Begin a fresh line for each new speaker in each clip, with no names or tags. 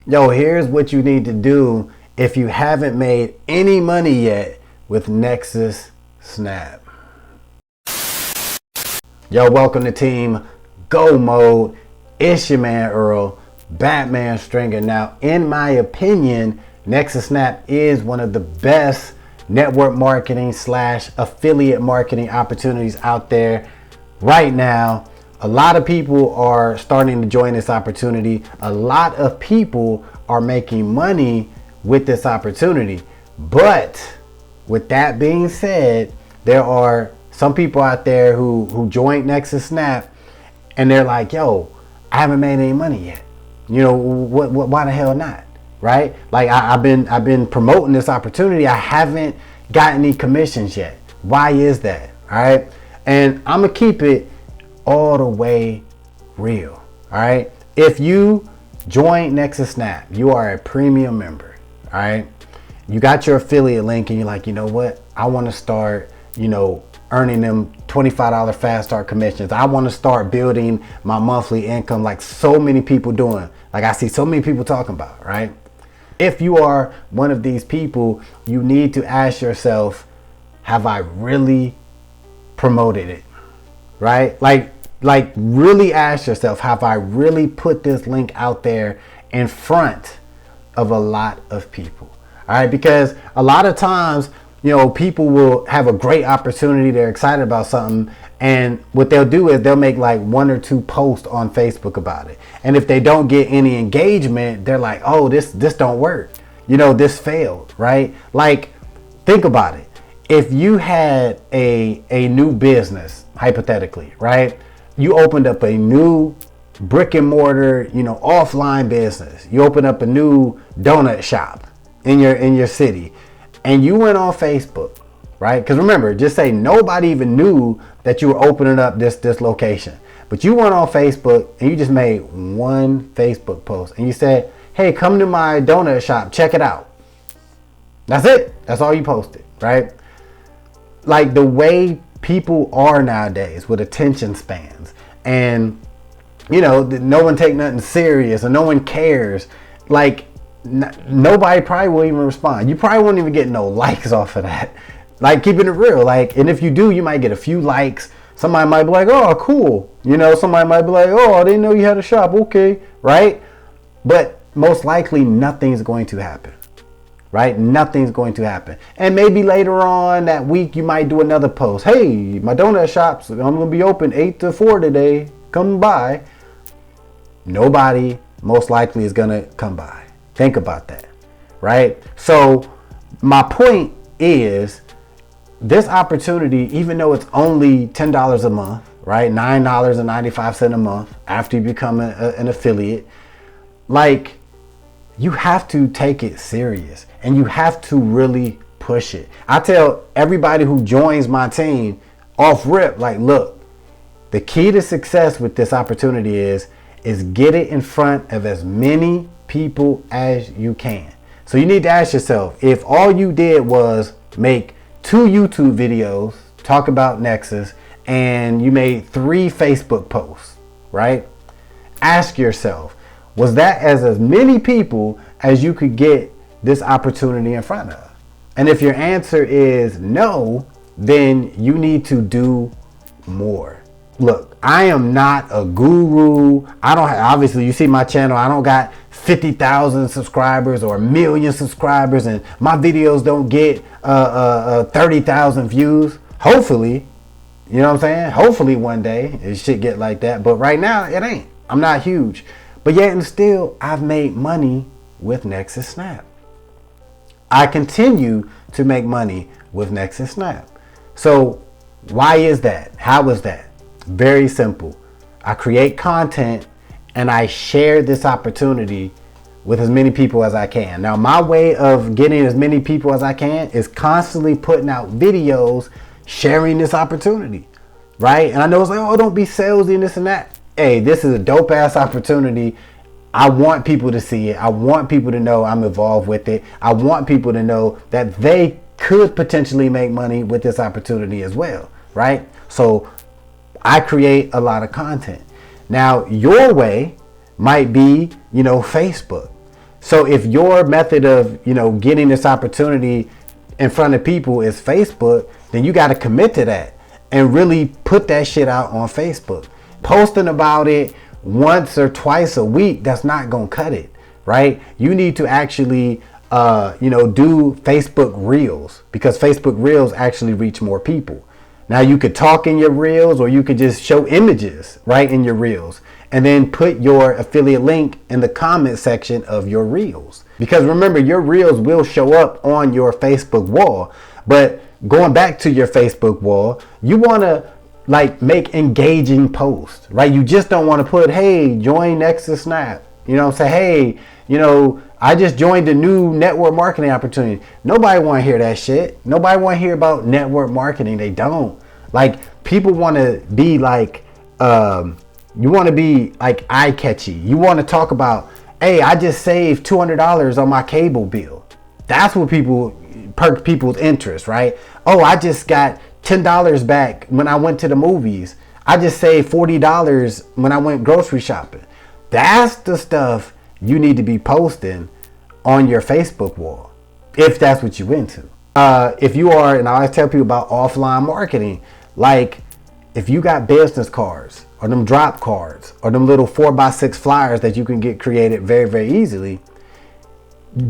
Yo, here's what you need to do if you haven't made any money yet with Nexus SNAP. Yo, welcome to Team Go Mode. It's your man Earl, Batman Stringer. Now, in my opinion, Nexus SNAP is one of the best network marketing / affiliate marketing opportunities out there right now. A lot of people are starting to join this opportunity. A lot of people are making money with this opportunity. But with that being said, there are some people out there who joined Nexus SNAP and they're like, yo, I haven't made any money yet. You know, why the hell not? Right? Like I've been promoting this opportunity. I haven't gotten any commissions yet. Why is that? All right. And I'm gonna keep it all the way real. All right. If you join Nexus SNAP, you are a premium member. All right. You got your affiliate link and you're like, you know what? I want to start, earning them $25 fast start commissions. I want to start building my monthly income like so many people doing. Like I see so many people talking about, right? If you are one of these people, you need to ask yourself, have I really promoted it? Right? Like really ask yourself, have I really put this link out there in front of a lot of people? All right, because a lot of times, people will have a great opportunity. They're excited about something. And what they'll do is they'll make like 1 or 2 posts on Facebook about it. And if they don't get any engagement, they're like, oh, this don't work. This failed, right? Like, think about it. If you had a new business, hypothetically, right? You opened up a new brick and mortar, offline business. You opened up a new donut shop in your city, and you went on Facebook, right? Because remember, just say nobody even knew that you were opening up this location, but you went on Facebook and you just made 1 Facebook post and you said, hey, come to my donut shop, check it out. That's it. That's all you posted, right? Like the way people are nowadays with attention spans, and no one take nothing serious and no one cares. Like nobody probably will even respond. You probably won't even get no likes off of that. Like, keeping it real. Like, and if you do, you might get a few likes. Somebody might be like, oh, cool. Somebody might be like, oh, I didn't know you had a shop. Okay, right? But most likely nothing's going to happen. Right? Nothing's going to happen. And maybe later on that week, you might do another post. Hey, my donut shop's, I'm going to be open 8 to 4 today. Come by. Nobody most likely is going to come by. Think about that. Right? So my point is, this opportunity, even though it's only $10 a month, right? $9.95 a month after you become an affiliate, like, you have to take it serious and you have to really push it. I tell everybody who joins my team off rip, like, look, the key to success with this opportunity is get it in front of as many people as you can. So you need to ask yourself, if all you did was make 2 YouTube videos, talk about Nexus, and you made 3 Facebook posts, right? Ask yourself, was that as many people as you could get this opportunity in front of? And if your answer is no, then you need to do more. Look, I am not a guru. I don't have, obviously you see my channel, I don't got 50,000 subscribers or 1 million subscribers, and my videos don't get 30,000 views. Hopefully, you know what I'm saying? Hopefully one day it should get like that. But right now it ain't. I'm not huge. But yet and still, I've made money with Nexus SNAP. I continue to make money with Nexus SNAP. So why is that? How is that? Very simple. I create content and I share this opportunity with as many people as I can. Now, my way of getting as many people as I can is constantly putting out videos sharing this opportunity, right? And I know it's like, oh, don't be salesy and this and that. Hey, this is a dope ass opportunity. I want people to see it. I want people to know I'm involved with it. I want people to know that they could potentially make money with this opportunity as well, right? So I create a lot of content. Now, your way might be, Facebook. So if your method of, getting this opportunity in front of people is Facebook, then you got to commit to that and really put that shit out on Facebook. Posting about it once or twice a week, that's not going to cut it, right? You need to actually, do Facebook Reels, because Facebook Reels actually reach more people. Now you could talk in your Reels, or you could just show images, right, in your Reels, and then put your affiliate link in the comment section of your Reels. Because remember, your Reels will show up on your Facebook wall. But going back to your Facebook wall, you want to make engaging posts, right? You just don't want to put, hey, join Nexus SNAP. Say, hey, I just joined a new network marketing opportunity. Nobody want to hear that shit. Nobody want to hear about network marketing. They don't. People want to be you want to be eye catchy. You want to talk about, hey, I just saved $200 on my cable bill. That's what perk people's interest, right? Oh, I just got $10 back when I went to the movies. I just saved $40 when I went grocery shopping. That's the stuff you need to be posting on your Facebook wall, if that's what you're into. If you are, and I always tell people about offline marketing, if you got business cards, or them drop cards, or them little 4x6 flyers that you can get created very, very easily,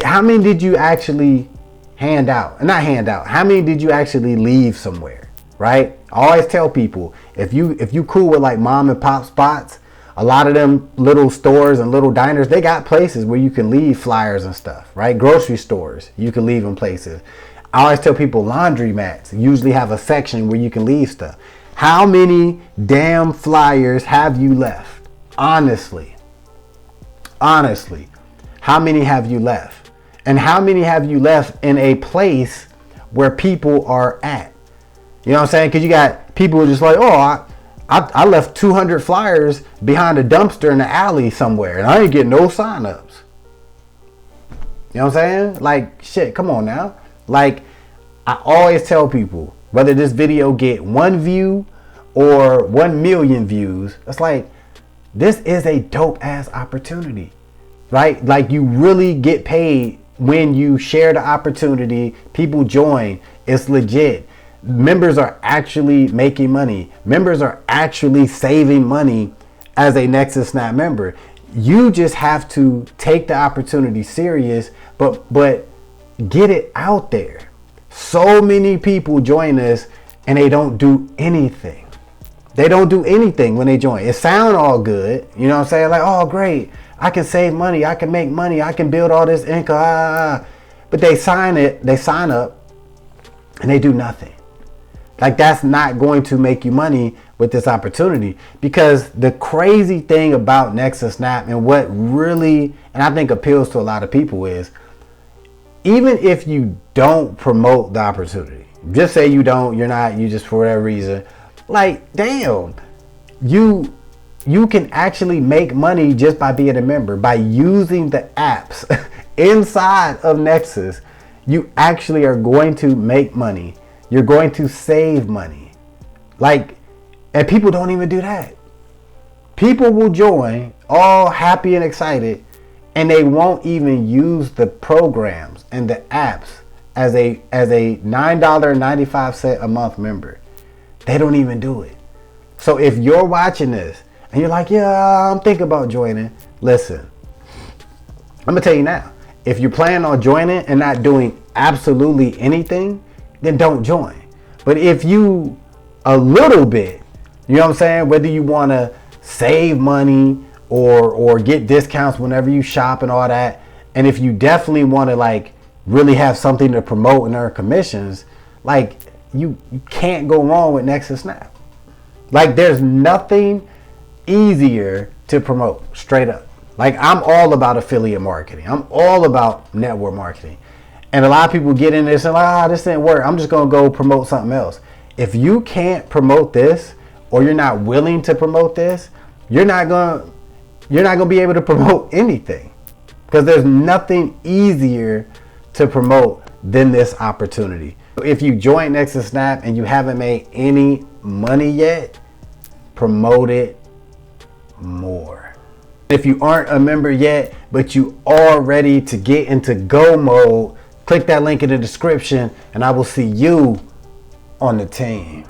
how many did you actually hand out? Not hand out. How many did you actually leave somewhere, right? I always tell people, if you cool with mom and pop spots, a lot of them little stores and little diners, they got places where you can leave flyers and stuff, right? Grocery stores, you can leave them places. I always tell people laundromats usually have a section where you can leave stuff. How many damn flyers have you left? Honestly, how many have you left? And how many have you left in a place where people are at? You know what I'm saying? Because you got people who are just I left 200 flyers behind a dumpster in the alley somewhere, and I ain't getting no signups. You know what I'm saying? Shit, come on now. I always tell people, whether this video get 1 view or 1 million views, it's this is a dope ass opportunity, right? You really get paid when you share the opportunity, people join, it's legit. Members are actually making money. Members are actually saving money as a Nexus SNAP member. You just have to take the opportunity serious, but get it out there. So many people join us and they don't do anything. They don't do anything when they join. It sounds all good. You know what I'm saying? Oh, great. I can save money. I can make money. I can build all this income. But they sign up and they do nothing. That's not going to make you money with this opportunity. Because the crazy thing about Nexus SNAP, and what really, and I think appeals to a lot of people, is even if you don't promote the opportunity, just say you just for whatever reason, damn, you can actually make money just by being a member, by using the apps inside of Nexus. You actually are going to make money. You're going to save money. And people don't even do that. People will join all happy and excited, and they won't even use the programs and the apps as a $9.95 a month member. They don't even do it. So if you're watching this and you're yeah, I'm thinking about joining, listen, I'm gonna tell you now, if you're planning on joining and not doing absolutely anything, then don't join. But if you a little bit, you know what I'm saying, whether you want to save money or get discounts whenever you shop and all that, and if you definitely want to really have something to promote and earn commissions, you can't go wrong with Nexus SNAP. There's nothing easier to promote, straight up. I'm all about affiliate marketing. I'm all about network marketing. And a lot of people get in this and this didn't work. I'm just going to go promote something else. If you can't promote this, or you're not willing to promote this, you're not going to be able to promote anything, because there's nothing easier to promote than this opportunity. If you join Nexus SNAP and you haven't made any money yet, promote it more. If you aren't a member yet, but you are ready to get into go mode, click that link in the description and I will see you on the team.